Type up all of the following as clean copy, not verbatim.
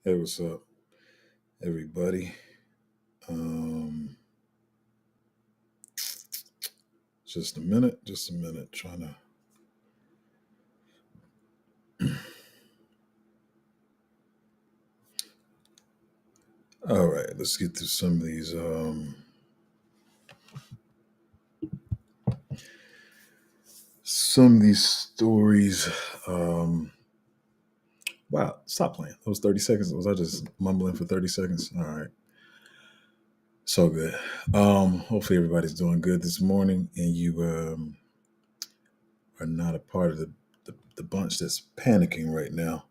Hey, what's up, everybody? Um, just a minute. Trying to. All right, let's get through some of these stories. Um, wow, stop playing. Those 30 seconds. Was I just mumbling for 30 seconds? All right, so good. Hopefully everybody's doing good this morning, and you are not a part of the bunch that's panicking right now.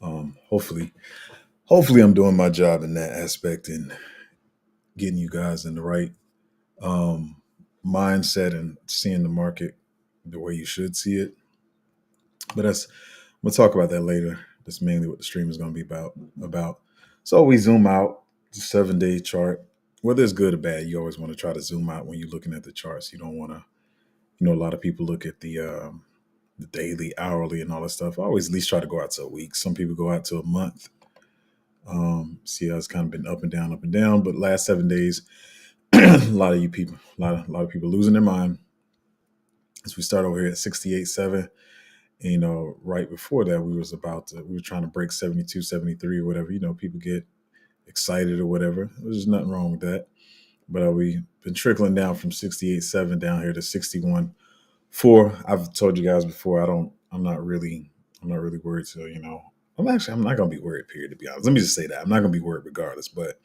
Hopefully, I'm doing my job in that aspect and getting you guys in the right um, mindset and seeing the market the way you should see it. But we'll talk about that later. That's mainly what the stream is going to be about. So we zoom out the 7 day chart. Whether it's good or bad, you always want to try to zoom out when you're looking at the charts. You don't want to. A lot of people look at the daily, hourly, and all that stuff. I always at least try to go out to a week. Some people go out to a month. See how it's kind of been up and down, up and down. But last 7 days, a lot of you people, a lot of people losing their mind. As we start over here at 68.7, and, right before that, we were trying to break 72, 73 or whatever. People get excited or whatever. There's nothing wrong with that. But we've been trickling down from 68.7 down here to 61.4. I've told you guys before, I'm not really worried. So, I'm not going to be worried, period, to be honest. Let me just say that. I'm not going to be worried regardless. But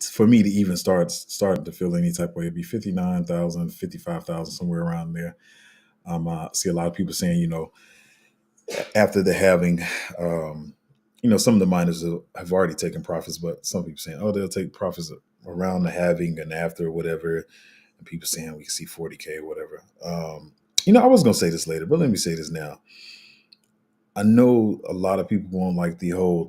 for me to even starting to feel any type of way, it'd be 59,000, 55,000, somewhere around there. See a lot of people saying, after the halving, um, some of the miners have already taken profits, but some people saying, oh, they'll take profits around the halving and after whatever. And people saying we can see 40K or whatever. I was going to say this later, but let me say this now. I know a lot of people won't like the whole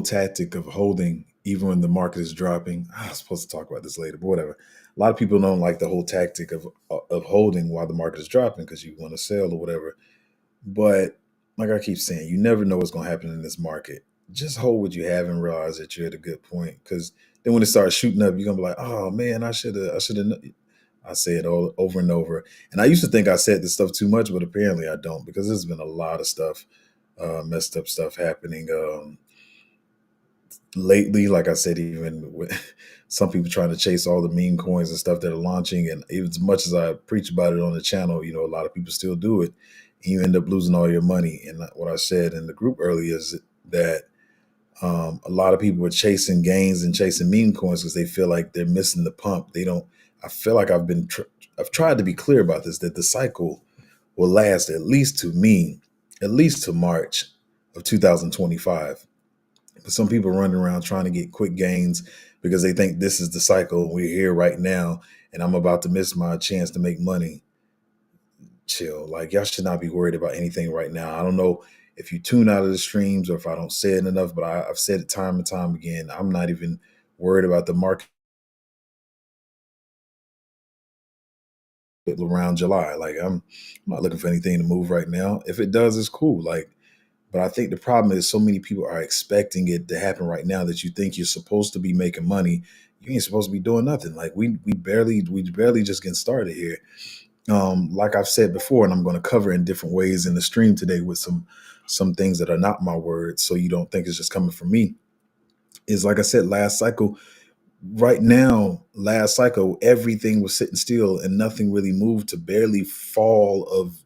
tactic of holding even when the market is dropping. I was supposed to talk about this later, but whatever. A lot of people don't like the whole tactic of holding while the market is dropping because you want to sell or whatever. But like I keep saying, you never know what's going to happen in this market. Just hold what you have and realize that you're at a good point. Because then when it starts shooting up, you're gonna be like, "Oh man, I should have." I say it all over and over. And I used to think I said this stuff too much, but apparently I don't because there's been a lot of stuff, messed up stuff happening. Lately, like I said, even with some people trying to chase all the meme coins and stuff that are launching, and even as much as I preach about it on the channel, a lot of people still do it. And you end up losing all your money. And what I said in the group earlier is that a lot of people are chasing gains and chasing meme coins because they feel like they're missing the pump. They don't. I feel like I've tried to be clear about this that the cycle will last at least to March of 2025. But some people running around trying to get quick gains because they think this is the cycle. We're here right now, and I'm about to miss my chance to make money. Chill. Like y'all should not be worried about anything right now. I don't know if you tune out of the streams or if I don't say it enough, but I've said it time and time again. I'm not even worried about the market around July. Like I'm not looking for anything to move right now. If it does, it's cool. Like, but I think the problem is so many people are expecting it to happen right now that you think you're supposed to be making money. You ain't supposed to be doing nothing. Like we barely just getting started here. Like I've said before, and I'm going to cover in different ways in the stream today with some things that are not my words, so you don't think it's just coming from me. Is like I said, last cycle, right now, last cycle, everything was sitting still and nothing really moved to barely fall of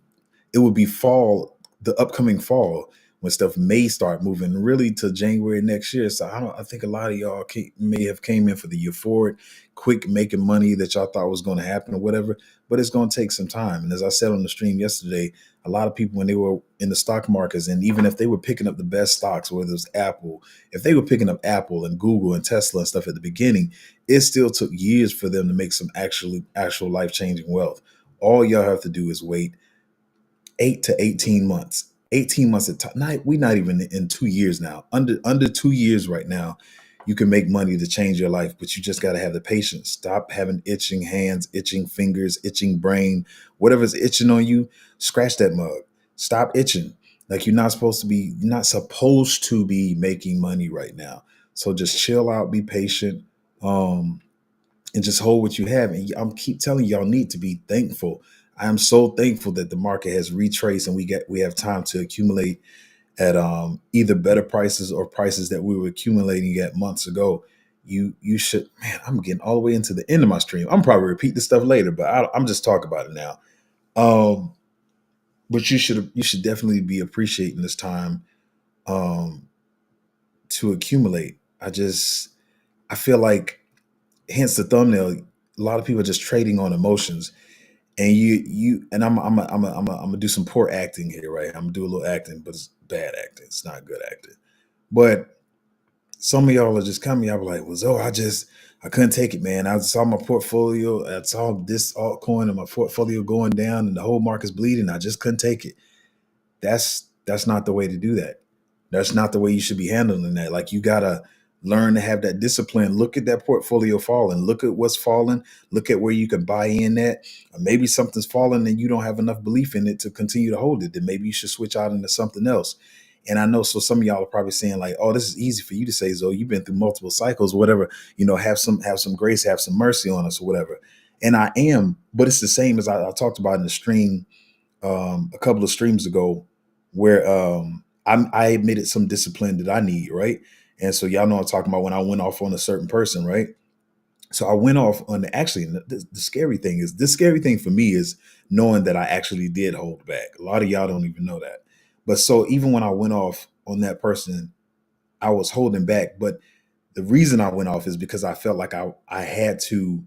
it would be fall, the upcoming fall when stuff may start moving really to January next year. So I think a lot of y'all may have came in for the euphoric, quick making money that y'all thought was going to happen or whatever, but it's going to take some time. And as I said on the stream yesterday, a lot of people when they were in the stock markets, and even if they were picking up the best stocks, whether it was Apple, if they were picking up Apple and Google and Tesla and stuff at the beginning, it still took years for them to make some actual life changing wealth. All y'all have to do is wait 8 to 18 months. 18 months at time. We not even in 2 years now. Under 2 years right now, you can make money to change your life, but you just got to have the patience. Stop having itching hands, itching fingers, itching brain, whatever's itching on you. Scratch that mug. Stop itching. Like you're not supposed to be making money right now. So just chill out, be patient, um, and just hold what you have. And I'm keep telling y'all need to be thankful. I am so thankful that the market has retraced and we have time to accumulate at either better prices or prices that we were accumulating at months ago. You should, man. I'm getting all the way into the end of my stream. I'm probably repeat this stuff later, but I'm just talking about it now. Um, but you should definitely be appreciating this time um, to accumulate. I feel like, hence the thumbnail. A lot of people are just trading on emotions, and and I'm gonna do some poor acting here, right? I'm gonna do a little acting, but it's bad acting. It's not good acting. But some of y'all are just coming. Y'all be like, "Well, Zoe, I couldn't take it, man. I saw my portfolio. I saw this altcoin and my portfolio going down, and the whole market's bleeding. I just couldn't take it." That's not the way to do that. That's not the way you should be handling that. Like, you gotta learn to have that discipline. Look at that portfolio falling. Look at what's falling. Look at where you can buy in at. Or maybe something's falling and you don't have enough belief in it to continue to hold it. Then maybe you should switch out into something else. And I know, so some of y'all are probably saying like, "Oh, this is easy for you to say, Zoe. You've been through multiple cycles, whatever. Have some grace, have some mercy on us, or whatever." And I am, but it's the same as I talked about in the stream a couple of streams ago, where I admitted some discipline that I need, right? And so y'all know I'm talking about when I went off on a certain person, right? So I went off on actually the scary thing is this scary thing for me is knowing that I actually did hold back. A lot of y'all don't even know that. But so even when I went off on that person, I was holding back. But the reason I went off is because I felt like I had to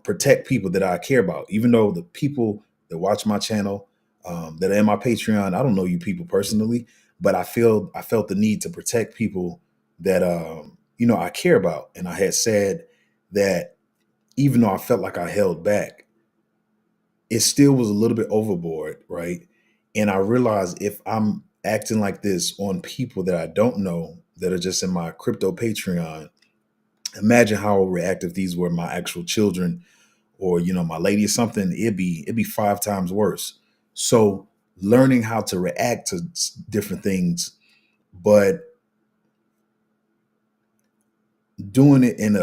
protect people that I care about, even though the people that watch my channel, that are in my Patreon, I don't know you people personally, but I felt the need to protect people that I care about, and I had said that even though I felt like I held back, it still was a little bit overboard, right? And I realized if I'm acting like this on people that I don't know that are just in my crypto Patreon, imagine how reactive these were my actual children or my lady or something. It'd be 5 times worse. So learning how to react to different things, but doing it in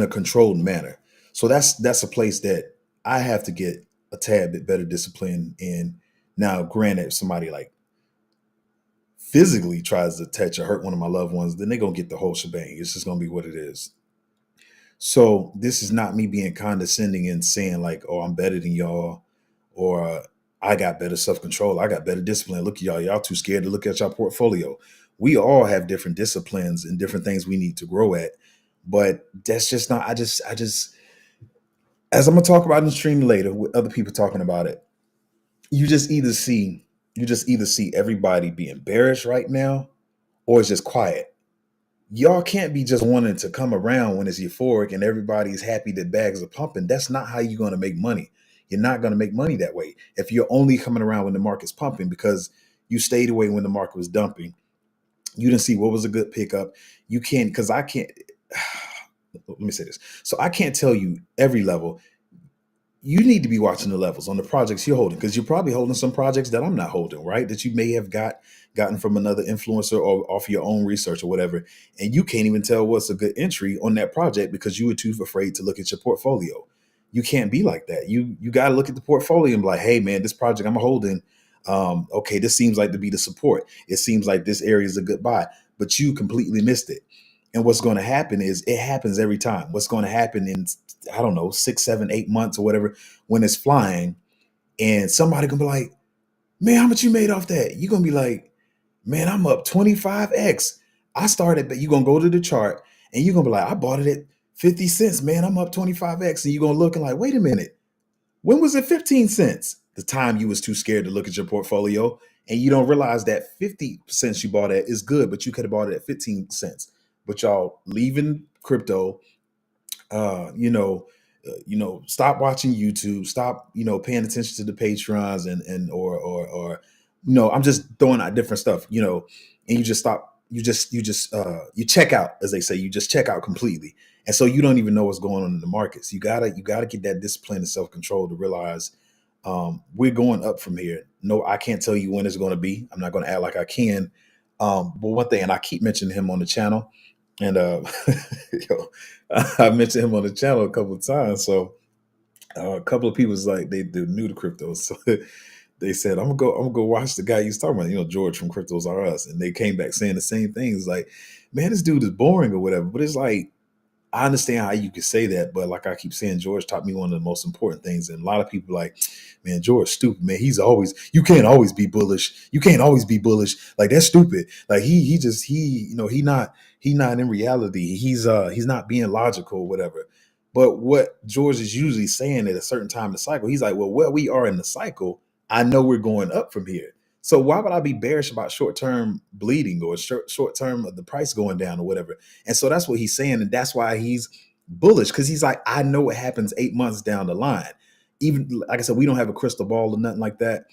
a controlled manner. So that's a place that I have to get a tad bit better discipline in. Now, granted, if somebody like physically tries to touch or hurt one of my loved ones, then they're gonna get the whole shebang. It's just gonna be what it is. So this is not me being condescending and saying like, "Oh, I'm better than y'all," or "I got better self control. I got better discipline. Look at y'all. Y'all too scared to look at your portfolio." We all have different disciplines and different things we need to grow at, but that's just not. I just, as I'm gonna talk about in the stream later with other people talking about it. You just either see, everybody being bearish right now, or it's just quiet. Y'all can't be just wanting to come around when it's euphoric and everybody's happy that bags are pumping. That's not how you're going to make money. You're not going to make money that way. If you're only coming around when the market's pumping because you stayed away when the market was dumping, you didn't see what was a good pickup. You can't, because I can't, let me say this. So I can't tell you every level. You need to be watching the levels on the projects you're holding, because you're probably holding some projects that I'm not holding, right? That you may have gotten from another influencer or off your own research or whatever, and you can't even tell what's a good entry on that project because you were too afraid to look at your portfolio. You can't be like that. You got to look at the portfolio and be like, "Hey, man, this project I'm holding, okay, this seems like to be the support. It seems like this area is a good buy," but you completely missed it. And what's going to happen is it happens every time. What's going to happen in, I don't know, 6, 7, 8 months or whatever, when it's flying, and somebody gonna be like, "Man, how much you made off that?" You're gonna be like, "Man, I'm up 25x. I started," but you're gonna go to the chart and you're gonna be like, "I bought it at 50 cents, man. I'm up 25x." And you're gonna look and like, "Wait a minute, when was it 15 cents?" The time you was too scared to look at your portfolio, and you don't realize that 50 cents you bought at is good, but you could have bought it at 15 cents. But y'all leaving crypto, uh, you know, stop watching YouTube, stop, paying attention to the Patreons and or I'm just throwing out different stuff, and you just stop. You check out, as they say. You just check out completely, and so you don't even know what's going on in the markets. You gotta get that discipline and self control to realize. We're going up from here. No, I can't tell you when it's going to be. I'm not going to act like I can. But one thing, and I keep mentioning him on the channel, and yo, I mentioned him on the channel a couple of times. So a couple of people was like they're new to crypto, so they said I'm gonna go watch the guy you was talking about, George from Cryptos R Us, and they came back saying the same things, like, man, this dude is boring or whatever. But it's like, I understand how you could say that, but like I keep saying, George taught me one of the most important things. And a lot of people like, man, George stupid, man. You can't always be bullish. You can't always be bullish. Like, that's stupid. Like he not in reality. He's not being logical or whatever. But what George is usually saying at a certain time in the cycle, he's like, well, where we are in the cycle, I know we're going up from here. So why would I be bearish about short term bleeding or short term of the price going down or whatever? And so that's what he's saying. And that's why he's bullish, because he's like, I know what happens 8 months down the line. Even like I said, we don't have a crystal ball or nothing like that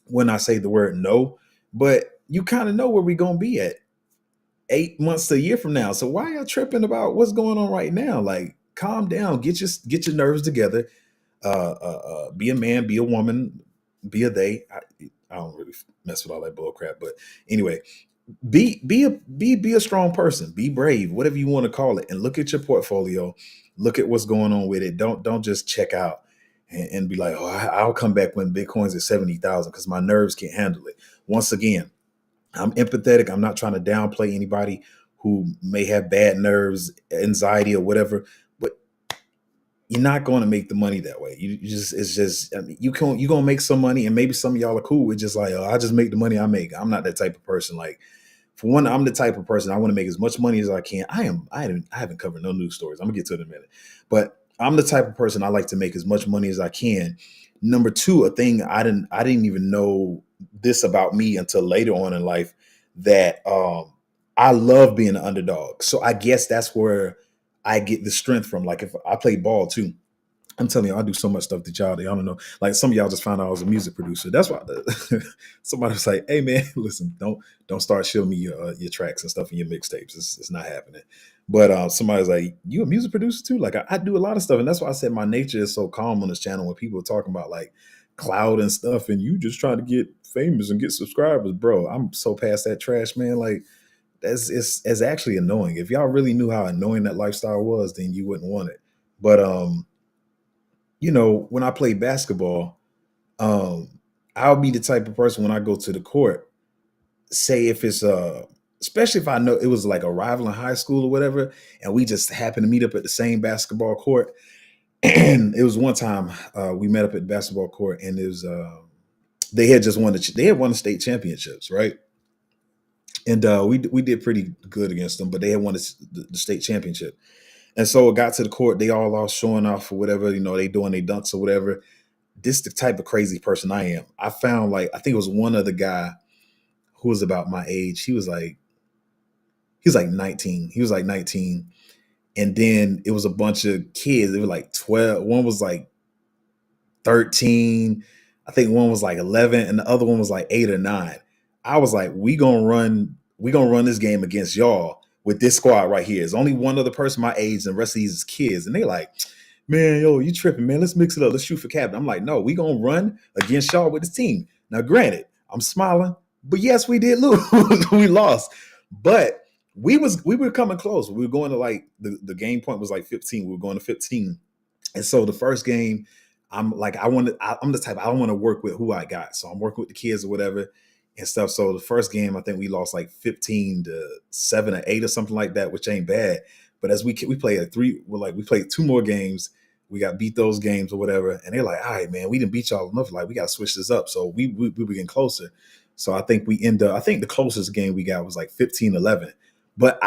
when I say the word no, but you kind of know where we're going to be at 8 months to a year from now. So why are you tripping about what's going on right now? Like, calm down, get your nerves together. Be a man, be a woman, be a they. I don't really mess with all that bull crap, but anyway, be a strong person, be brave, whatever you want to call it, and look at your portfolio, look at what's going on with it. Don't just check out and be like, oh, I'll come back when Bitcoin's at 70,000 because my nerves can't handle it. Once again, I'm empathetic. I'm not trying to downplay anybody who may have bad nerves, anxiety, or whatever, but you're not going to make the money that way. You just it's just I mean, you're gonna make some money, and maybe some of y'all are cool with just like, oh, I just make the money I make. I'm not that type of person. Like, for one, I'm the type of person I want to make as much money as I can. I haven't covered no news stories. I'm gonna get to it in a minute. But I'm the type of person I like to make as much money as I can. Number two, a thing I didn't even know this about me until later on in life, that I love being an underdog. So I guess that's where I get the strength from. Like, if I play ball too, I'm telling you, I do so much stuff that y'all don't know. Like, some of y'all just found out I was a music producer. That's why somebody was like, "Hey, man, listen, don't start showing me your tracks and stuff and your mixtapes. It's not happening." But somebody's like, "You a music producer too?" Like, I do a lot of stuff, and that's why I said my nature is so calm on this channel. When people are talking about like cloud and stuff, and you just trying to get famous and get subscribers, bro, I'm so past that trash, man. Like, it's actually annoying. If y'all really knew how annoying that lifestyle was, then you wouldn't want it. But when I play basketball, um, I'll be the type of person when I go to the court, say if it's especially if I know it was like a rival in high school or whatever, and we just happened to meet up at the same basketball court. And it was one time we met up at the basketball court, and it was they had won the state championships, right? And we did pretty good against them, but they had won the state championship. And so it got to the court, they all lost showing off or whatever, they doing their dunks or whatever. This is the type of crazy person I am. I found, like, I think it was one other guy who was about my age. He was like 19. He was like 19. And then it was a bunch of kids. They were like 12. One was like 13. I think one was like 11, and the other one was like 8 or 9. I was like, we gonna run this game against y'all with this squad right here. There's only one other person my age, and the rest of these is kids. And they like, man, yo, you tripping, man. Let's mix it up. Let's shoot for captain. I'm like, no, we gonna run against y'all with this team. Now, granted, I'm smiling, but yes, we did lose. We lost. But we were coming close. We were going to, like, the game point was like 15. We were going to 15. And so the first game, I'm like, I'm the type, I don't want to work with who I got. So I'm working with the kids or whatever and stuff. So the first game, I think we lost like 15-7 or 8 or something like that, which ain't bad. But as we played we played 2 more games. We got beat those games or whatever. And they're like, all right, man, we didn't beat y'all enough. Like, we got to switch this up. So we were getting closer. So I think I think the closest game we got was like 15-11. But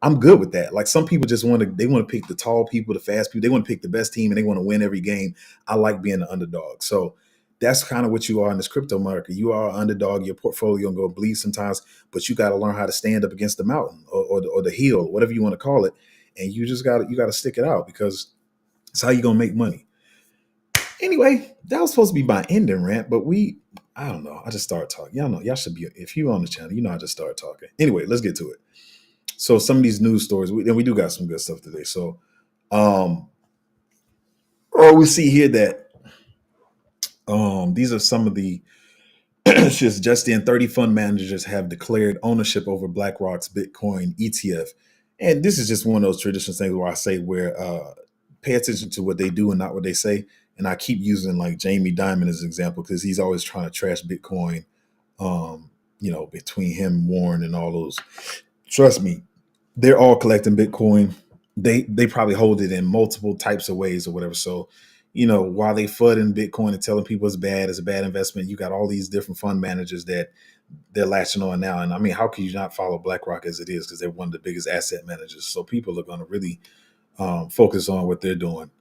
I'm good with that. Like, some people just want to pick the tall people, the fast people. They want to pick the best team, and they want to win every game. I like being the underdog. So that's kind of what you are in this crypto market. You are an underdog. Your portfolio gonna go bleed sometimes, but you got to learn how to stand up against the mountain, or the hill, whatever you want to call it. And you got to stick it out, because it's how you gonna make money. Anyway, that was supposed to be my ending rant, but I don't know. I just started talking. Y'all know, y'all should be, if you're on the channel, I just started talking. Anyway, let's get to it. So some of these news stories, and we do got some good stuff today. So, we see here that These are some of the just in 30 fund managers have declared ownership over BlackRock's Bitcoin ETF. And this is just one of those traditional things where I say where pay attention to what they do and not what they say. And I keep using like Jamie Dimon as an example because he's always trying to trash Bitcoin. Between him, Warren, and all those. Trust me, they're all collecting Bitcoin. They probably hold it in multiple types of ways or whatever. So, while they flooding Bitcoin and telling people it's a bad investment, you got all these different fund managers that they're latching on now. And I mean, how can you not follow BlackRock as it is? Because they're one of the biggest asset managers. So people are going to really focus on what they're doing.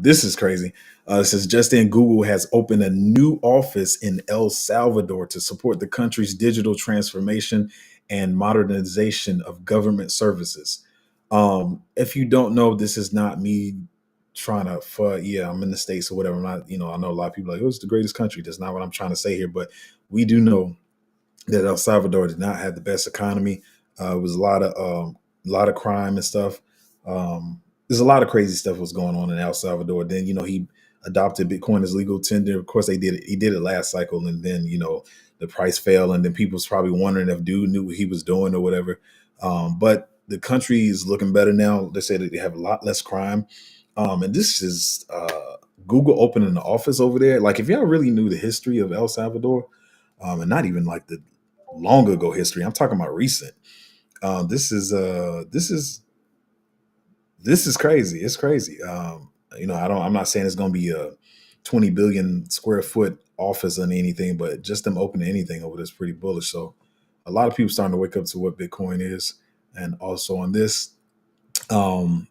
This is crazy. It says just in Google has opened a new office in El Salvador to support the country's digital transformation and modernization of government services. If you don't know, this is not me trying to, yeah, I'm in the States or whatever. I'm not, I know a lot of people are like, oh, it's the greatest country. That's not what I'm trying to say here, but we do know that El Salvador did not have the best economy. It was a lot of crime and stuff. There's a lot of crazy stuff was going on in El Salvador. Then he adopted Bitcoin as legal tender. Of course, they did it. He did it last cycle, and then the price fell, and then people was probably wondering if dude knew what he was doing or whatever. But the country is looking better now. They say that they have a lot less crime. And this is Google opening the office over there. Like, if y'all really knew the history of El Salvador, and not even like the long ago history, I'm talking about recent. This is crazy. It's crazy. I'm not saying it's going to be a 20 billion square foot office on anything, but just them opening anything over there is pretty bullish. So a lot of people starting to wake up to what Bitcoin is, and also on this.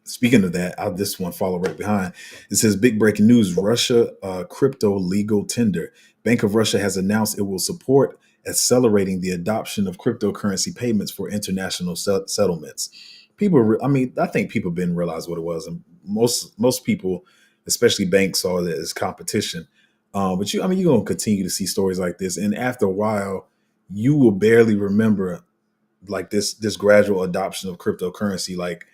Speaking of that, this one follow right behind. It says big breaking news: Russia crypto legal tender. Bank of Russia has announced it will support accelerating the adoption of cryptocurrency payments for international settlements. I think people didn't realize what it was, and most people, especially banks, saw it as competition. But you're going to continue to see stories like this, and after a while, you will barely remember like this gradual adoption of cryptocurrency. Like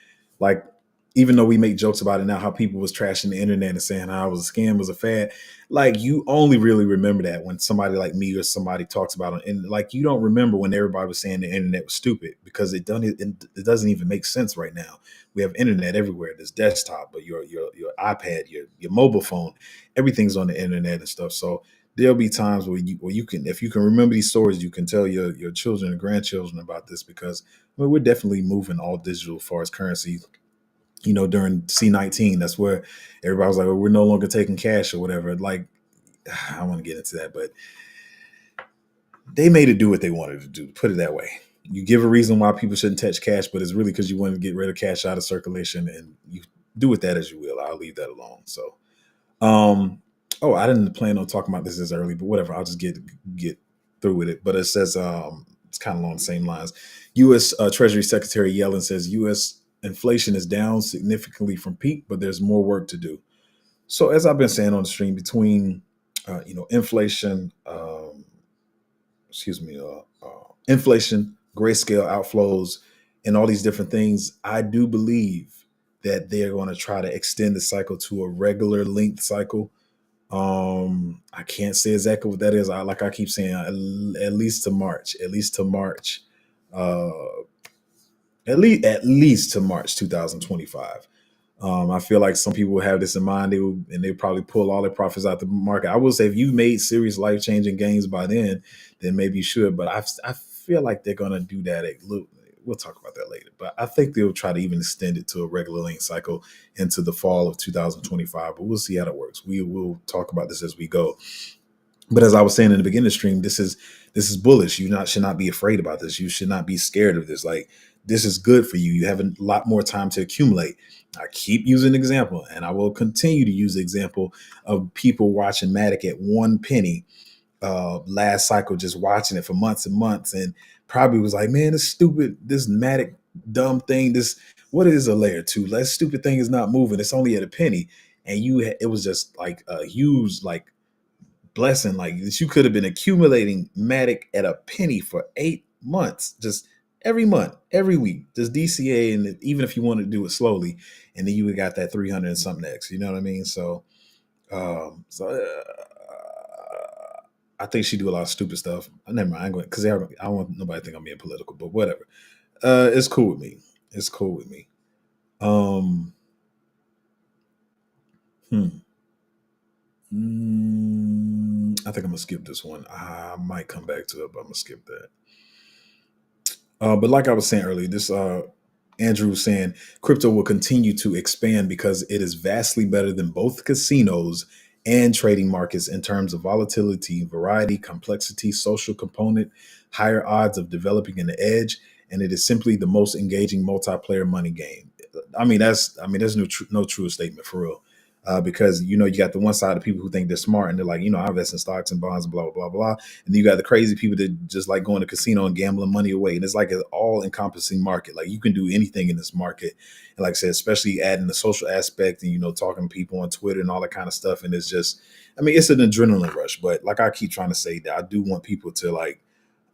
even though we make jokes about it now, how people was trashing the internet and saying how it was a scam, was a fad, like you only really remember that when somebody like me or somebody talks about it. And like you don't remember when everybody was saying the internet was stupid, because it doesn't even make sense right now. We have internet everywhere. There's desktop, but your iPad, your mobile phone, everything's on the internet and stuff. So there'll be times where you can, if you can remember these stories, you can tell your children and grandchildren about this, because we're definitely moving all digital as far as currency. During C19, that's where everybody was like, well, we're no longer taking cash or whatever. Like, I don't want to get into that, but they made it do what they wanted to do, put it that way. You give a reason why people shouldn't touch cash, but it's really because you want to get rid of cash out of circulation, and you do with that as you will. I'll leave that alone. So, I didn't plan on talking about this early, but whatever. I'll just get through with it. But it says it's kind of along the same lines. U.S. Treasury Secretary Yellen says U.S. inflation is down significantly from peak, but there's more work to do. So as I've been saying on the stream, between inflation, inflation, grayscale outflows, and all these different things, I do believe that they're going to try to extend the cycle to a regular length cycle. I can't say exactly what that is. I keep saying, at least to March, uh, at least to March 2025. I feel like some people have this in mind. They probably pull all their profits out the market. I will say, if you made serious life changing gains by then maybe you should. But I feel like they're gonna do that. We'll talk about that later. But I think they'll try to even extend it to a regular length cycle into the fall of 2025. But we'll see how that works. We will talk about this as we go. But as I was saying in the beginning of the stream, this is bullish. Should not be afraid about this. You should not be scared of this. Like, this is good for you. You have a lot more time to accumulate. I keep using the example, and I will continue to use the example of people watching Matic at 1 penny last cycle, just watching it for months and months, and probably was like, man, this stupid, this Matic dumb thing, this, what is a layer two? That stupid thing is not moving. It's only at 1 penny. And it was just like a huge, like, blessing, like you could have been accumulating Matic at 1 penny for 8 months, just every month, every week, just DCA, and even if you wanted to do it slowly, and then you would got that 300 and something X. You know what I mean? So, I think she do a lot of stupid stuff. Never mind. I ain't going because I don't want nobody to think I'm being political, but whatever. It's cool with me. It's cool with me. Um, hmm. I think I'm gonna skip this one. I might come back to it, but I'm gonna skip that. But like I was saying earlier, this Andrew was saying crypto will continue to expand because it is vastly better than both casinos and trading markets in terms of volatility, variety, complexity, social component, higher odds of developing an edge, and it is simply the most engaging multiplayer money game. There's no true statement for real. Because you got the one side of people who think they're smart and they're like, I invest in stocks and bonds, blah blah blah blah, and then you got the crazy people that just like going to casino and gambling money away. And it's like an all encompassing market. Like you can do anything in this market. And like I said, especially adding the social aspect and, talking to people on Twitter and all that kind of stuff. And it's just, it's an adrenaline rush. But like I keep trying to say that I do want people to like,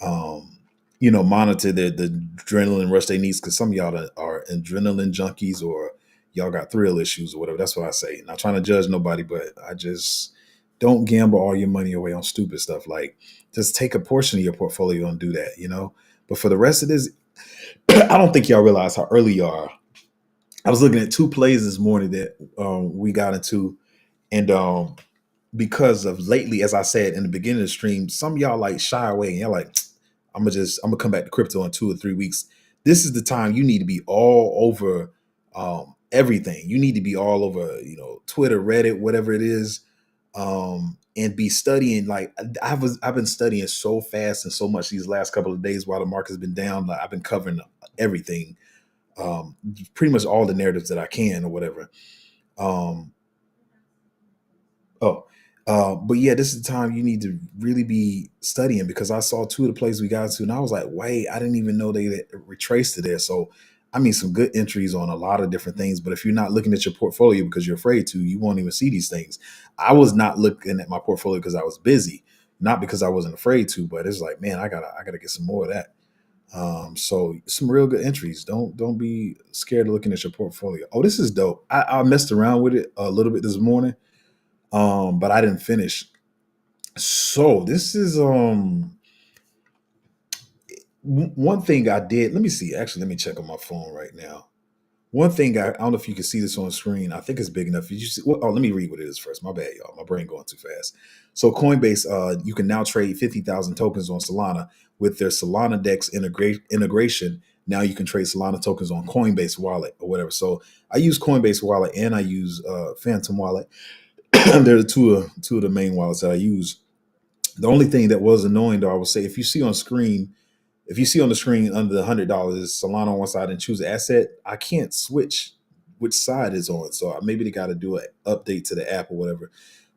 um, monitor the adrenaline rush they need. Cause some of y'all are adrenaline junkies or y'all got thrill issues or whatever. That's what I say. Not trying to judge nobody, but I just don't gamble all your money away on stupid stuff. Like just take a portion of your portfolio and do that. But for the rest of this, I don't think y'all realize how early you are. I was looking at two plays this morning that we got into, and because of lately, as I said in the beginning of the stream, some of y'all like shy away and you're like, I'm gonna come back to crypto in 2 or 3 weeks. This is the time you need to be all over everything. You need to be all over, Twitter, Reddit, whatever it is, and be studying. Like I've been studying so fast and so much these last couple of days while the market's been down. Like I've been covering everything, pretty much all the narratives that I can or whatever. Um, Oh, but yeah, this is the time you need to really be studying because I saw two of the plays we got to, and I was like, wait, I didn't even know they retraced to there. So, some good entries on a lot of different things. But if you're not looking at your portfolio because you're afraid to, you won't even see these things. I was not looking at my portfolio because I was busy, not because I wasn't afraid to. But it's like, man, I gotta get some more of that. So some real good entries. Don't be scared of looking at your portfolio. Oh, this is dope. I messed around with it a little bit this morning, but I didn't finish. So this is one thing I did. Let me see. Actually, let me check on my phone right now. One thing I don't know if you can see this on the screen. I think it's big enough. You see, well, oh, let me read what it is first. My bad, y'all. My brain going too fast. So Coinbase, you can now trade 50,000 tokens on Solana with their Solana Dex integration. Now you can trade Solana tokens on Coinbase Wallet or whatever. So I use Coinbase Wallet and I use Phantom Wallet. They're two of the main wallets that I use. The only thing that was annoying, though, I would say, if you see on the screen under the $100 Solana on one side and choose asset, I can't switch which side is on. So maybe they got to do an update to the app or whatever.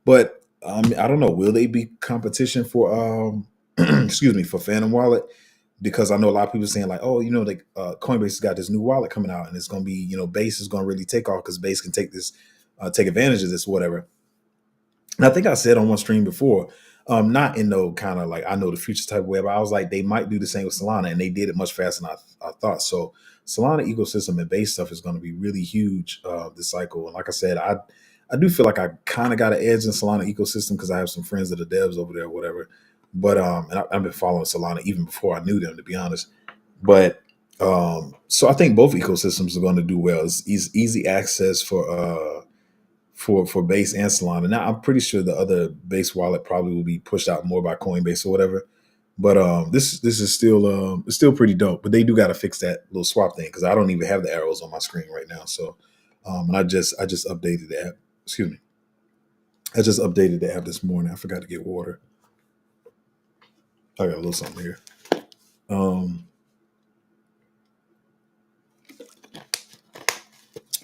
But I don't know. Will they be competition for excuse me, for Phantom Wallet? Because I know a lot of people saying like, oh, like Coinbase has got this new wallet coming out, and it's going to be, Base is going to really take off because Base can take advantage of this, whatever. And I think I said on one stream before, not in no kind of like I know the future type of way, but I was like, they might do the same with Solana, and they did it much faster than I thought. So Solana ecosystem and base stuff is going to be really huge this cycle. And like I said, I do feel like I kind of got an edge in Solana ecosystem because I have some friends that are devs over there, or whatever. But I've been following Solana even before I knew them, to be honest. But so I think both ecosystems are going to do well. It's easy access for Base and Solana. Now I'm pretty sure the other Base wallet probably will be pushed out more by Coinbase or whatever. But this is still it's still pretty dope. But they do got to fix that little swap thing because I don't even have the arrows on my screen right now. So and I just updated the app. Excuse me. I just updated the app this morning. I forgot to get water. I got a little something here. Um,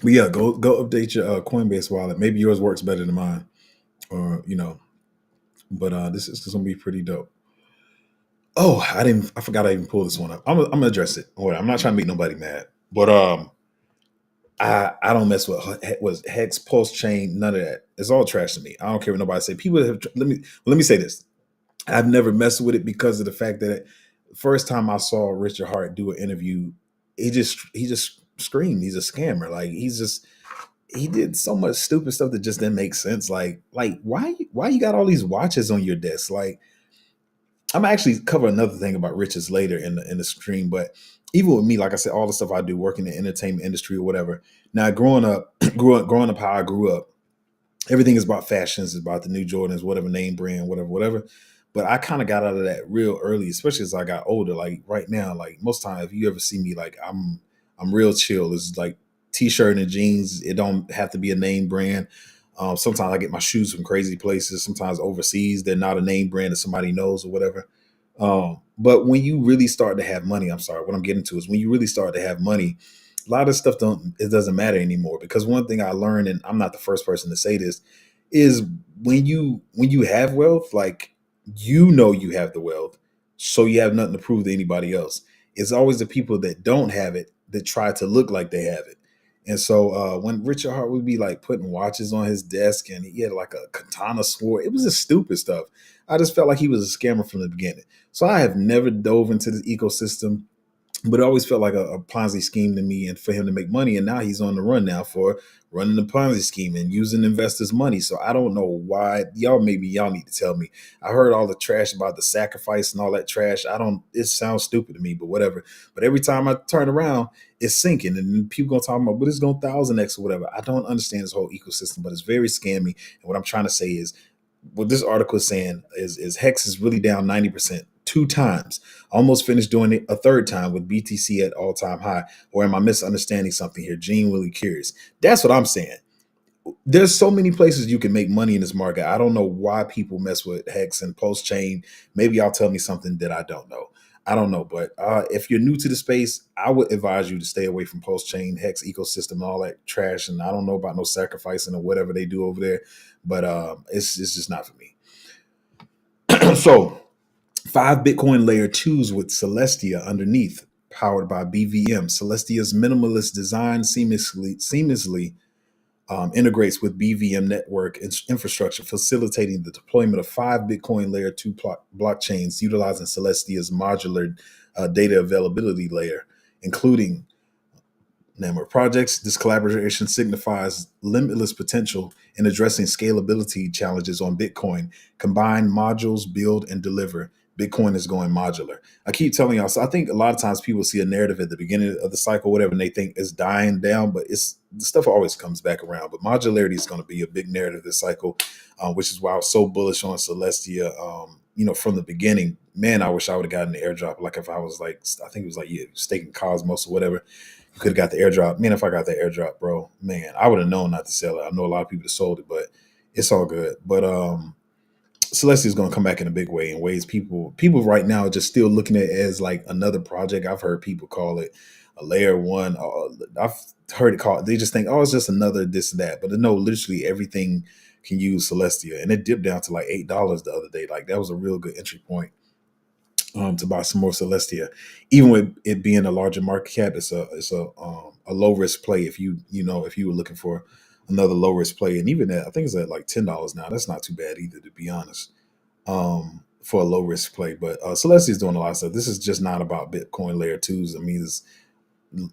but yeah, go update your Coinbase wallet. Maybe yours works better than mine, or But this is gonna be pretty dope. Oh, I forgot I even pulled this one up. I'm gonna address it. Or I'm not trying to make nobody mad, but I don't mess with was Hex Pulse Chain. None of that. It's all trash to me. I don't care what nobody say. People have let me say this. I've never messed with it because of the fact that first time I saw Richard Hart do an interview, he just screamed. He's a scammer. Like he did so much stupid stuff that just didn't make sense. Like why you got all these watches on your desk? Like I'm actually cover another thing about riches later in the stream, but even with me, like I said, all the stuff I do, working in the entertainment industry or whatever. Now, growing up, growing up how I grew up, everything is about fashions, it's about the new Jordans, whatever name brand, whatever, whatever. But I kind of got out of that real early, especially as I got older. Like right now, like most times, if you ever see me, like I'm real chill. It's like t-shirt and jeans. It don't have to be a name brand. Sometimes I get my shoes from crazy places. Sometimes overseas, they're not a name brand that somebody knows or whatever. But when you really start to have money, I'm sorry, what I'm getting to is when you really start to have money, a lot of stuff don't it doesn't matter anymore. Because one thing I learned, and I'm not the first person to say this, is when you have wealth, like you know you have the wealth, so you have nothing to prove to anybody else. It's always the people that don't have it that try to look like they have it. And so when Richard Hart would be like putting watches on his desk and he had like a katana sword, it was just stupid stuff. I just felt like he was a scammer from the beginning. So I have never dove into this ecosystem, but it always felt like a Ponzi scheme to me and for him to make money. And now he's on the run now for running the Ponzi scheme and using investors' money. So I don't know why. Maybe y'all need to tell me. I heard all the trash about the sacrifice and all that trash. I don't, it sounds stupid to me, but whatever. But every time I turn around, it's sinking. And then people gonna talk about, but it's going 1,000x or whatever. I don't understand this whole ecosystem, but it's very scammy. And what I'm trying to say is what this article is saying is Hex is really down 90% two times. Almost finished doing it a third time with BTC at all time high. Or am I misunderstanding something here? Gene really curious. That's what I'm saying. There's so many places you can make money in this market. I don't know why people mess with Hex and Post Chain. Maybe y'all tell me something that I don't know. I don't know, but if you're new to the space, I would advise you to stay away from Post Chain, Hex ecosystem, and all that trash. And I don't know about no sacrificing or whatever they do over there, but it's just not for me. So 5 Bitcoin layer twos with Celestia underneath, powered by BVM. Celestia's minimalist design seamlessly integrates with BVM network infrastructure, facilitating the deployment of 5 Bitcoin layer 2 blockchains utilizing Celestia's modular data availability layer, including number of projects. This collaboration signifies limitless potential in addressing scalability challenges on Bitcoin. Combine modules, build, and deliver. Bitcoin is going modular. I keep telling y'all. So I think a lot of times people see a narrative at the beginning of the cycle, whatever, and they think it's dying down, but it's the stuff always comes back around. But modularity is going to be a big narrative this cycle, which is why I was so bullish on Celestia. From the beginning, man, I wish I would have gotten the airdrop. Like if I was like, I think it was like staking Cosmos or whatever, you could have got the airdrop. Man, if I got the airdrop, bro, man, I would have known not to sell it. I know a lot of people that sold it, but it's all good. But Celestia is going to come back in a big way, in ways people right now are just still looking at it as like another project. I've heard people call it a layer one. I've heard it called. They just think, oh, it's just another this and that. But no, literally everything can use Celestia, and it dipped down to like $8 the other day. Like that was a real good entry point to buy some more Celestia. Even with it being a larger market cap, it's a low risk play. If you were looking for another low risk play, and even that, I think it's at like $10 now. That's not too bad either, to be honest, for a low risk play. But Celestia is doing a lot of stuff. This is just not about Bitcoin layer twos. I mean, it's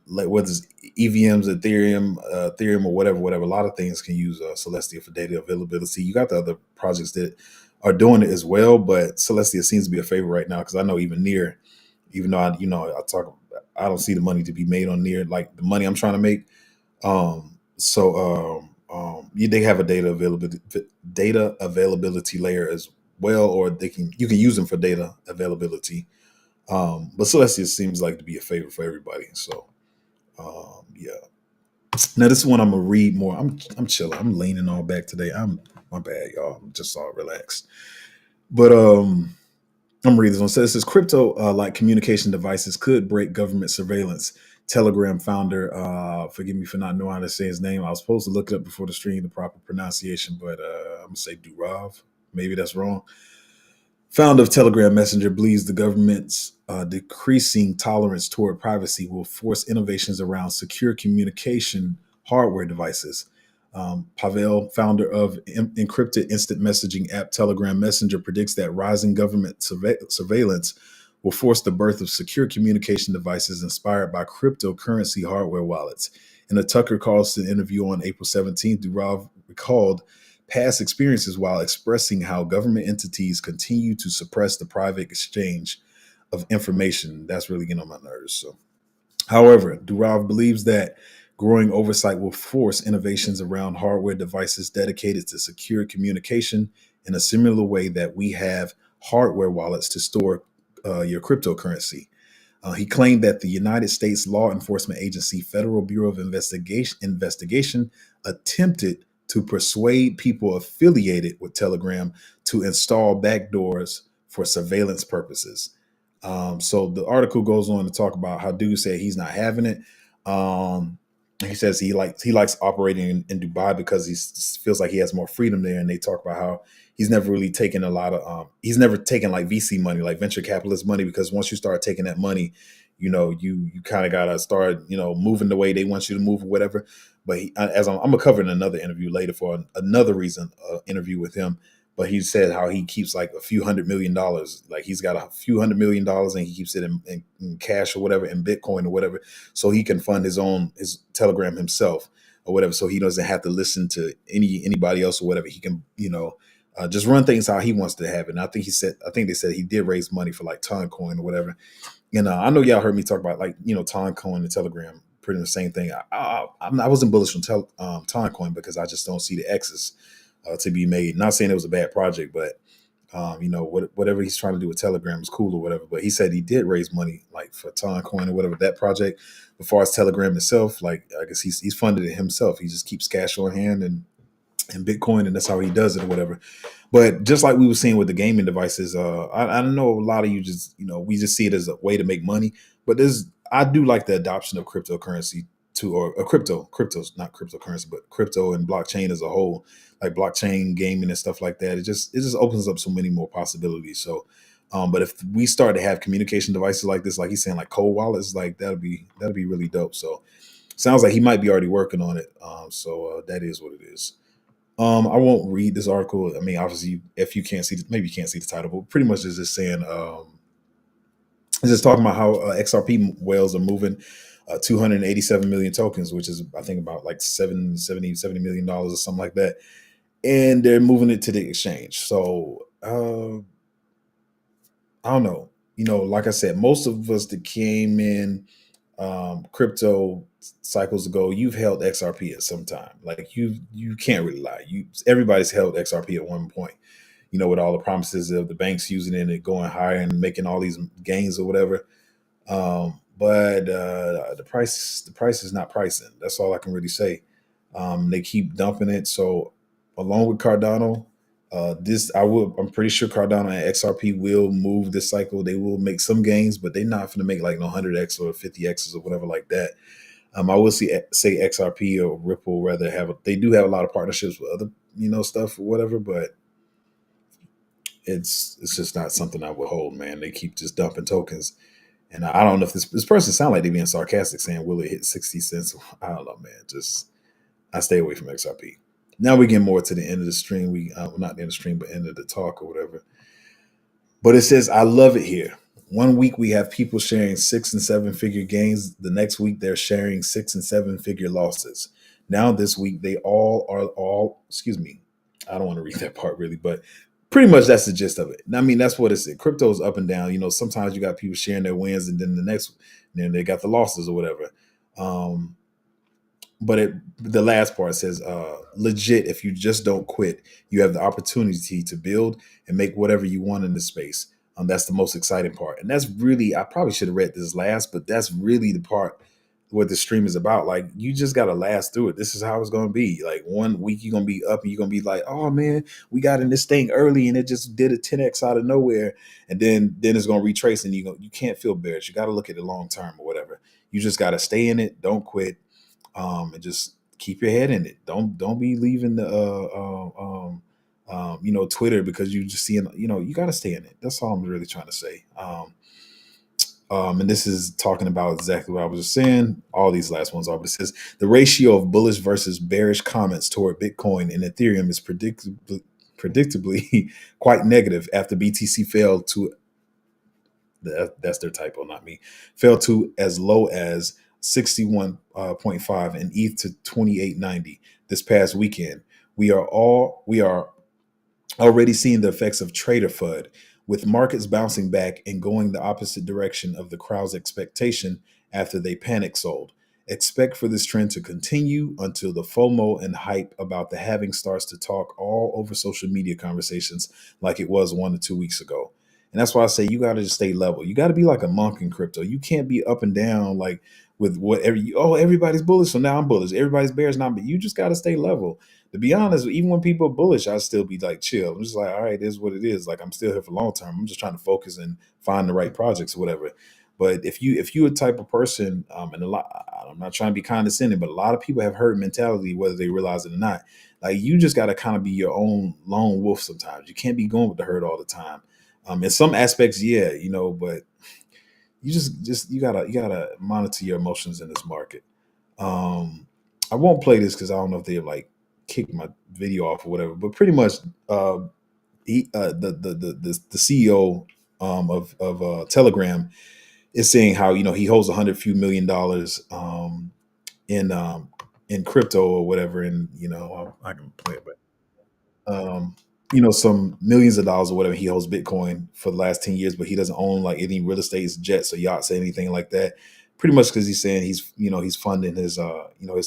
like whether it's EVMs, Ethereum, or whatever. A lot of things can use Celestia for data availability. You got the other projects that are doing it as well, but Celestia seems to be a favorite right now because I know even though I don't see the money to be made on Near like the money I'm trying to make. They have a data availability layer as well, or you can use them for data availability. But Celestia seems like to be a favorite for everybody. So yeah. Now this is one I'm gonna read more. I'm chilling. I'm leaning all back today. My bad, y'all. I'm just all relaxed. But I'm reading this one. So it says crypto like communication devices could break government surveillance. Telegram founder, forgive me for not knowing how to say his name. I was supposed to look it up before the stream, the proper pronunciation, but I'm gonna say Durav. Maybe that's wrong. Founder of Telegram Messenger believes the government's decreasing tolerance toward privacy will force innovations around secure communication hardware devices. Pavel, founder of encrypted instant messaging app Telegram Messenger, predicts that rising government surveillance will force the birth of secure communication devices inspired by cryptocurrency hardware wallets. In a Tucker Carlson interview on April 17th, Durav recalled past experiences while expressing how government entities continue to suppress the private exchange of information. That's really getting on my nerves. So, however, Durov believes that growing oversight will force innovations around hardware devices dedicated to secure communication in a similar way that we have hardware wallets to store your cryptocurrency. He claimed that the United States law enforcement agency, Federal Bureau of Investigation, attempted to persuade people affiliated with Telegram to install backdoors for surveillance purposes. So the article goes on to talk about how dude said he's not having it. He says he likes operating in Dubai because he feels like he has more freedom there. And they talk about how he's never really taken a lot of he's never taken like VC money, like venture capitalist money, because once you start taking that money, you kind of gotta start moving the way they want you to move or whatever. But as I'm gonna cover in another interview later for another reason interview with him. But he said how he keeps like a few $100 million, like he's got a few $100 million and he keeps it in cash or whatever, in Bitcoin or whatever, so he can fund his Telegram himself or whatever, so he doesn't have to listen to anybody else or whatever. He can just run things how he wants to have it. And I think they said he did raise money for like Toncoin or whatever. And I know y'all heard me talk about like Toncoin and Telegram, pretty much the same thing. I wasn't bullish on Toncoin because I just don't see the X's to be made. Not saying it was a bad project, but whatever he's trying to do with Telegram is cool or whatever. But he said he did raise money like for Toncoin or whatever, that project. As far as Telegram itself, like I guess he's funded it himself. He just keeps cash on hand and Bitcoin, and that's how he does it or whatever. But just like we were seeing with the gaming devices, I know a lot of you just we just see it as a way to make money. But I do like the adoption of cryptocurrency to or crypto's not cryptocurrency, but crypto and blockchain as a whole, like blockchain gaming and stuff like that. It just opens up so many more possibilities. So, but if we start to have communication devices like this, like he's saying, like cold wallets, like that'd be really dope. So, sounds like he might be already working on it. So that is what it is. I won't read this article. I mean, obviously, if you can't see, maybe you can't see the title, but pretty much is just saying, it's just talking about how XRP whales are moving 287 million tokens, which is I think about like $70 million or something like that, and they're moving it to the exchange. So I don't know. Like I said, most of us that came in crypto cycles ago, you've held XRP at some time. Like you can't really lie. Everybody's held XRP at one point. With all the promises of the banks using it and it going higher and making all these gains or whatever. But the price is not pricing. That's all I can really say. They keep dumping it. So along with Cardano, I'm pretty sure Cardano and XRP will move this cycle. They will make some gains, but they're not going to make like no 100x or 50x's or whatever like that. I will say XRP or Ripple rather they do have a lot of partnerships with other stuff or whatever, but it's just not something I would hold, man. They keep just dumping tokens. And I don't know if this person sound like they being sarcastic, saying, "Will it hit 60 cents?" I don't know, man. I stay away from XRP. Now we get more to the end of the stream. Well, not the end of the stream, but end of the talk or whatever. But it says, "I love it here. One week we have people sharing 6 and 7 figure gains. The next week they're sharing 6 and 7 figure losses. Now this week they all. Excuse me. I don't want to read that part really, but pretty much that's the gist of it. I mean, that's what it's. Crypto is up and down. Sometimes you got people sharing their wins, and then they got the losses or whatever. But the last part says, legit, if you just don't quit, you have the opportunity to build and make whatever you want in this space. That's the most exciting part. And that's really, I probably should have read this last, but that's really the part what the stream is about. Like, you just got to last through it. This is how it's going to be. Like, one week you're going to be up and you're going to be like, oh man, we got in this thing early and it just did a 10x out of nowhere. And then it's going to retrace, and you can't feel bearish. You got to look at it long term or whatever. You just got to stay in it. Don't quit. And just keep your head in it. Don't be leaving the Twitter because you just seeing, you got to stay in it. That's all I'm really trying to say. And this is talking about exactly what I was just saying. All these last ones are, but it says the ratio of bullish versus bearish comments toward Bitcoin and Ethereum is predictably quite negative after BTC failed to, that's their typo, not me, fell to as low as 61.5 and ETH to 28.90 this past weekend, We are already seeing the effects of trader FUD, with markets bouncing back and going the opposite direction of the crowd's expectation after they panic sold. Expect for this trend to continue until the FOMO and hype about the halving starts to talk all over social media conversations like it was 1 to 2 weeks ago. And that's why I say you got to just stay level. You got to be like a monk in crypto. You can't be up and down like with whatever oh, everybody's bullish, so now I'm bullish. Everybody's bearish now, but you just got to stay level. To be honest, even when people are bullish, I still be like chill. I'm just like, all right, it is what it is. Like I'm still here for long term. I'm just trying to focus and find the right projects or whatever. But if you a type of person, and a lot, I'm not trying to be condescending, but a lot of people have herd mentality, whether they realize it or not. Like you just got to kind of be your own lone wolf sometimes. You can't be going with the herd all the time. In some aspects, yeah, but you just you gotta monitor your emotions in this market. Um, I won't play this because I don't know if they like kick my video off or whatever. But pretty much, the CEO of Telegram is saying how he holds 100 few million dollars in crypto or whatever, and I can play it, but um, some millions of dollars or whatever. He holds Bitcoin for the last 10 years, but he doesn't own like any real estate, jets or yachts or anything like that. Pretty much because he's saying he's funding his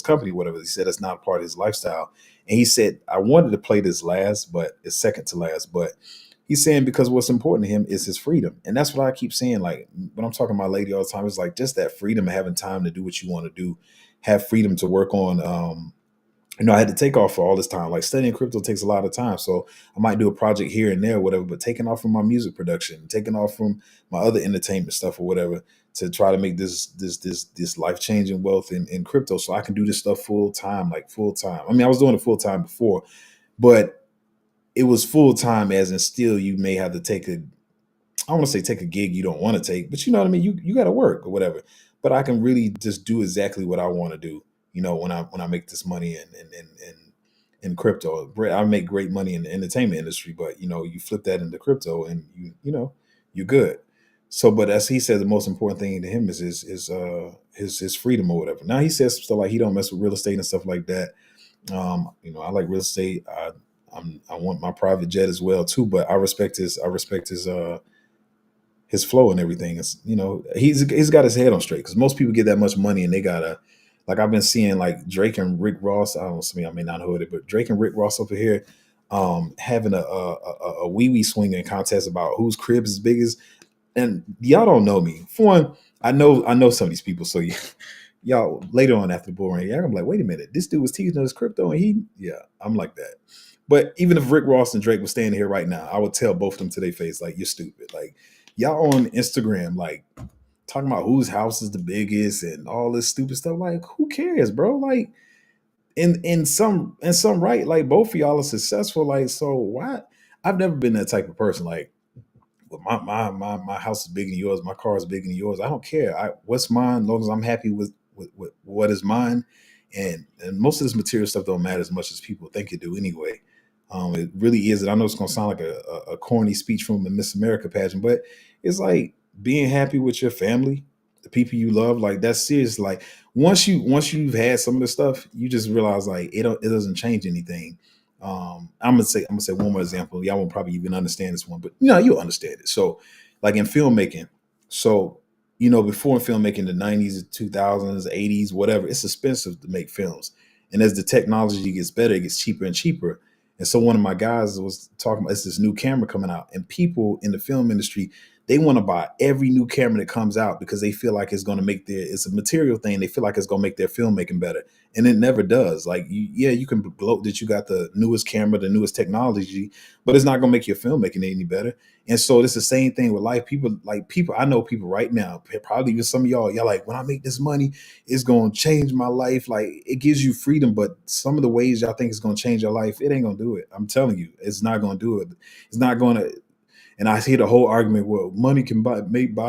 company, whatever. He said that's not part of his lifestyle. And he said, I wanted to play this last, but it's second to last. But he's saying because what's important to him is his freedom. And that's what I keep saying. Like when I'm talking to my lady all the time, it's like just that freedom of having time to do what you want to do, have freedom to work on I had to take off for all this time. Like studying crypto takes a lot of time. So I might do a project here and there, whatever, but taking off from my music production, taking off from my other entertainment stuff or whatever to try to make this life-changing wealth in crypto so I can do this stuff full time, like full time. I mean, I was doing it full time before, but it was full time as in still you may have to take a I don't want to say take a gig you don't want to take, but you know what I mean. You got to work or whatever. But I can really just do exactly what I want to do. When I make this money in crypto. I make great money in the entertainment industry, but you flip that into crypto and you're good. So, but as he said, the most important thing to him is his freedom or whatever. Now he says stuff like he don't mess with real estate and stuff like that. I like real estate. I want my private jet as well too, but I respect his flow and everything. Is he's got his head on straight because most people get that much money and they gotta like I've been seeing like Drake and Rick Ross. I don't know, some of y'all may not know it, but Drake and Rick Ross over here having a wee wee swinging contest about whose crib is biggest. And y'all don't know me. For one, I know some of these people. So y'all later on after the bull run, y'all gonna be like, wait a minute, this dude was teaching us crypto and I'm like that. But even if Rick Ross and Drake was standing here right now, I would tell both of them to their face, like, you're stupid. Like, y'all on Instagram, like, talking about whose house is the biggest and all this stupid stuff. Like, who cares, bro? Like, in some right, like both of y'all are successful. Like, so why? I've never been that type of person. Like, well, my house is bigger than yours, my car is bigger than yours. I don't care. What's mine, as long as I'm happy with what is mine. And most of this material stuff don't matter as much as people think it do anyway. It really is. And I know it's gonna sound like a corny speech from a Miss America pageant, but it's like being happy with your family, the people you love. Like that's serious. Like once you've had some of the stuff, you just realize like it doesn't change anything. I'm gonna say one more example. Y'all won't probably even understand this one, but you'll understand it. So, like in filmmaking, so before in filmmaking, the 90s, 2000s, 80s, whatever, it's expensive to make films. And as the technology gets better, it gets cheaper and cheaper. And so one of my guys was talking about it's this new camera coming out, and people in the film industry they want to buy every new camera that comes out because they feel like it's going to make it's a material thing. They feel like it's going to make their filmmaking better, and it never does. Like, you can gloat that you got the newest camera, the newest technology, but it's not going to make your filmmaking any better. And so it's the same thing with life. People, I know people right now, probably even some of y'all like, when I make this money, it's going to change my life. Like it gives you freedom, but some of the ways y'all think it's going to change your life, it ain't going to do it. I'm telling you, it's not going to do it. It's not going to. And I hear the whole argument, well, money can buy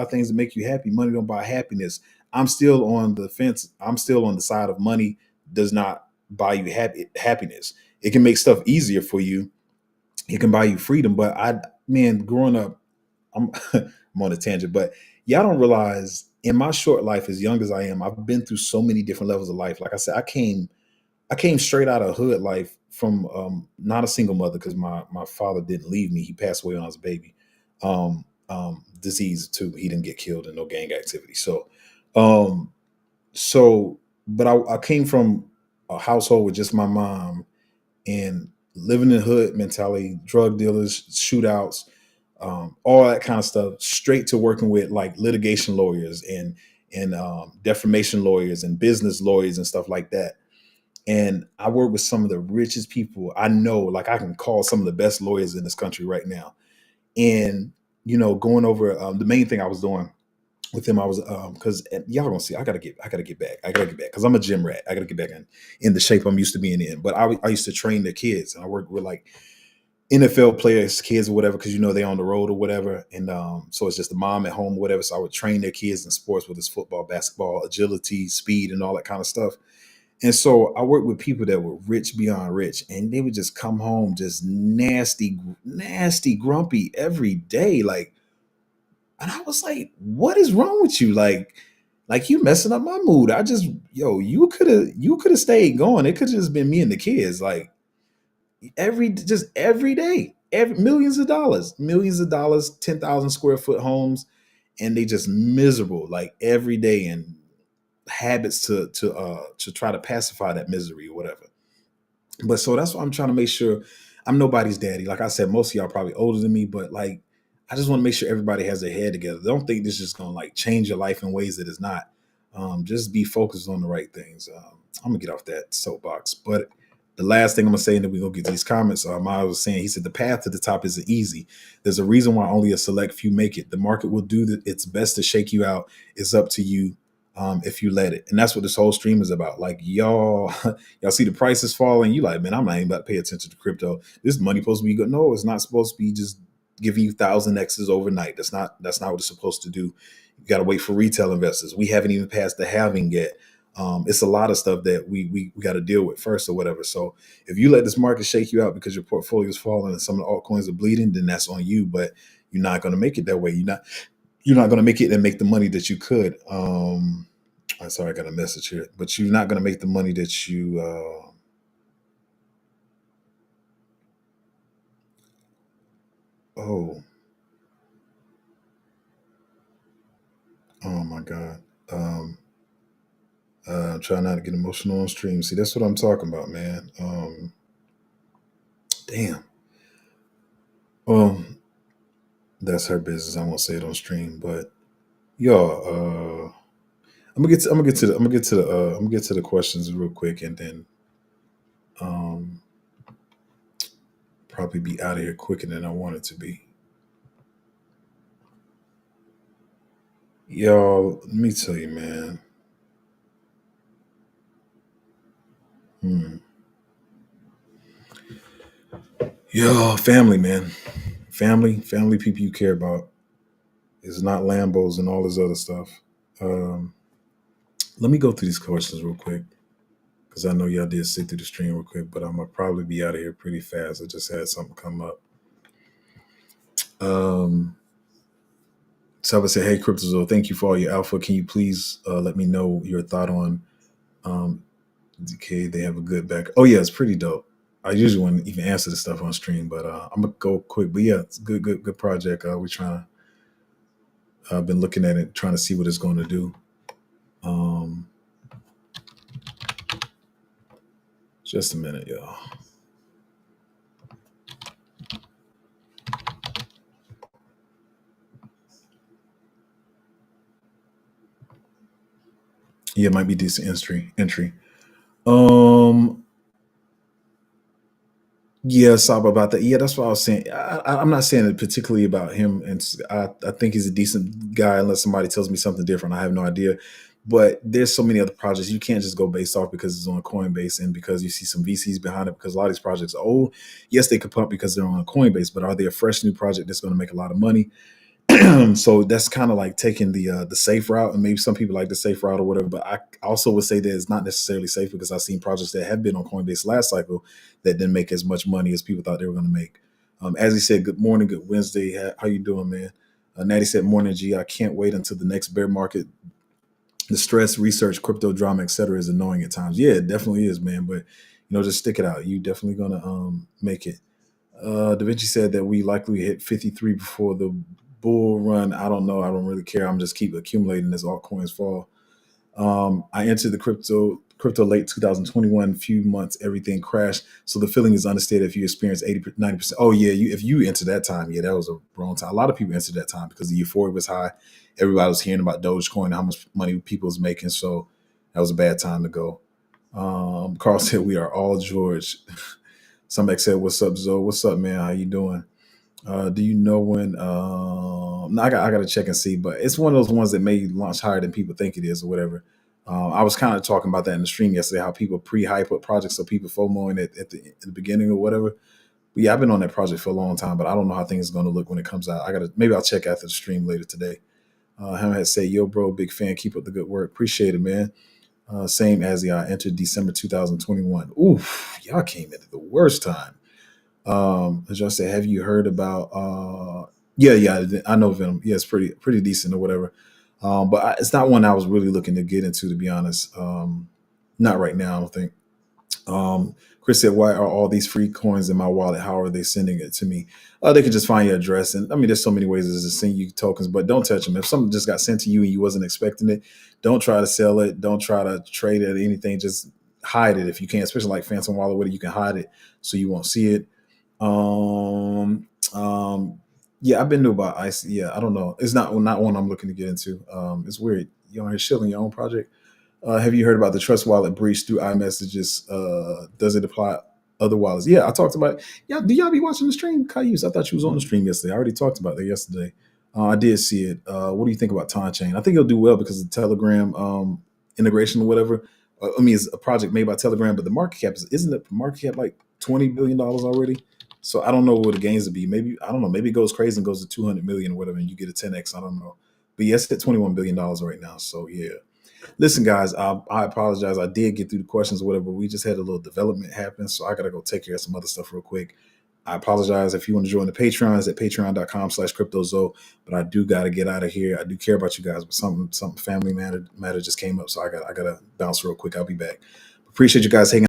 things that make you happy. Money don't buy happiness. I'm still on the fence. I'm still on the side of money does not buy you happiness. It can make stuff easier for you. It can buy you freedom. But man, growing up, I'm, I'm on a tangent, but y'all don't realize in my short life, as young as I am, I've been through so many different levels of life. Like I said, I came straight out of hood life from not a single mother because my father didn't leave me. He passed away when I was a baby. Disease too. He didn't get killed in no gang activity. Um, so, but I came from a household with just my mom and living in the hood mentality, drug dealers, shootouts, all that kind of stuff, straight to working with like litigation lawyers and defamation lawyers and business lawyers and stuff like that. And I work with some of the richest people I know. Like I can call some of the best lawyers in this country right now. And going over the main thing I was doing with him, I was because y'all gonna see, I gotta get back, because I'm a gym rat. I gotta get back in the shape I'm used to being in. But I used to train the kids, and I worked with like NFL players, kids or whatever, because they on the road or whatever, and so it's just the mom at home or whatever. So I would train their kids in sports, whether it's football, basketball, agility, speed, and all that kind of stuff. And so I worked with people that were rich beyond rich, and they would just come home just nasty, nasty, grumpy every day. Like, and I was like, "What is wrong with you? Like you messing up my mood." You could have stayed going. It could have just been me and the kids. Like every day, millions of dollars, 10,000 square foot homes, and they just miserable like every day, and habits to try to pacify that misery or whatever. But so that's why I'm trying to make sure I'm nobody's daddy. Like I said, most of y'all probably older than me, but like I just want to make sure everybody has their head together. Don't think this is gonna like change your life in ways that it's not. Just be focused on the right things. I'm gonna get off that soapbox. But the last thing I'm gonna say, and then we go get these comments. Miles was saying, he said the path to the top isn't easy. There's a reason why only a select few make it. The market will do its best to shake you out. It's up to you if you let it. And that's what this whole stream is about. Like y'all see the prices falling. You like, man, I'm not even about to pay attention to crypto. This money supposed to be good. No, it's not supposed to be just giving you 1,000 X's overnight. That's not what it's supposed to do. You got to wait for retail investors. We haven't even passed the halving yet. It's a lot of stuff that we got to deal with first or whatever. So if you let this market shake you out because your portfolio is falling and some of the altcoins are bleeding, then that's on you. But you're not going to make it that way. You're not going to make it and make the money that you could. I'm sorry, I got a message here, but you're not going to make the money that you. Oh, oh my God. Um, Try not to get emotional on stream. See, that's what I'm talking about, man. Damn. Um, that's her business. I won't say it on stream, but y'all. I'm gonna get to the questions real quick, and then um, probably be out of here quicker than I wanted to be. Y'all, let me tell you, man. Hmm. Yo, family, man. Family people you care about. It's not Lambos and all this other stuff. Um, Let me go through these questions real quick because I know y'all did sit through the stream real quick, but I'm gonna probably be out of here pretty fast. I just had something come up. Um, so I would say, hey, Cryptozo, thank you for all your alpha. Can you please let me know your thought on DK? They have a good back. Oh yeah, it's pretty dope. I usually wouldn't even answer the stuff on stream, but I'm gonna go quick. But yeah, it's a good project. We're trying. I've been looking at it, trying to see what it's going to do. Um, just a minute, y'all. Yeah, it might be decent entry. Um, yeah, Sab about that. Yeah, that's what I was saying. I'm not saying it particularly about him, and I think he's a decent guy. Unless somebody tells me something different, I have no idea. But there's so many other projects you can't just go based off because it's on Coinbase and because you see some VCs behind it. Because a lot of these projects are old. Yes, they could pump because they're on Coinbase, but are they a fresh new project that's going to make a lot of money? So that's kind of like taking the safe route, and maybe some people like the safe route or whatever. But I also would say that it's not necessarily safe because I've seen projects that have been on Coinbase last cycle that didn't make as much money as people thought they were going to make. As he said, good morning, good Wednesday. How you doing, man? Natty said, morning, G. I can't wait until the next bear market. The stress, research, crypto drama, etc., is annoying at times. Yeah, it definitely is, man. But just stick it out. You definitely gonna make it. Da Vinci said that we likely hit 53 before the bull run. I don't know. I don't really care. I'm just keep accumulating as altcoins fall. I entered the crypto late 2021. Few months, everything crashed. So the feeling is understated. If you experience 80, 90%. Oh yeah, if you entered that time, yeah, that was a wrong time. A lot of people entered that time because the euphoria was high. Everybody was hearing about Dogecoin, how much money people was making. So that was a bad time to go. Carl said we are all George. Somebody said, "What's up, Zoe? What's up, man? How you doing? Do you know when?" No, I got to check and see, but it's one of those ones that may launch higher than people think it is, or whatever. I was kind of talking about that in the stream yesterday, how people pre-hype up projects so people FOMOing at the beginning or whatever. But yeah, I've been on that project for a long time, but I don't know how things are going to look when it comes out. Maybe I'll check after the stream later today. Hammerhead say, "Yo, bro, big fan. Keep up the good work. Appreciate it, man." Same as the I entered December 2021. Oof, y'all came in at the worst time. As y'all say, have you heard about? Yeah, I know Venom. Yeah, it's pretty decent or whatever. But it's not one I was really looking to get into, to be honest. Not right now, I don't think. Chris said, "Why are all these free coins in my wallet? How are they sending it to me?" They can just find your address, and I mean, there's so many ways to send you tokens, but don't touch them. If something just got sent to you and you wasn't expecting it, don't try to sell it. Don't try to trade it or anything. Just hide it if you can, especially like Phantom Wallet, where you can hide it so you won't see it. Um, um, yeah, I've been to about ice. Yeah, I don't know. It's not one I'm looking to get into. It's weird. You on here shilling your own project. Have you heard about the Trust Wallet breach through iMessages? Does it apply other wallets? Yeah, I talked about it. Yeah, do y'all be watching the stream? Cayuse, I thought you was on the stream yesterday. I already talked about that yesterday. I did see it. What do you think about Chain? I think it'll do well because of the Telegram integration or whatever. I mean, it's a project made by Telegram, but the market cap isn't the market cap like $20 billion already? So I don't know what the gains would be. Maybe I don't know. Maybe it goes crazy and goes to 200 million or whatever, and you get a 10x. I don't know. But yes, it's at $21 billion right now. So yeah. Listen, guys, I apologize. I did get through the questions or whatever. We just had a little development happen, so I got to go take care of some other stuff real quick. I apologize. If you want to join the Patreon, it's at patreon.com/cryptozo. But I do got to get out of here. I do care about you guys, but something family matter just came up, so I got to bounce real quick. I'll be back. Appreciate you guys hanging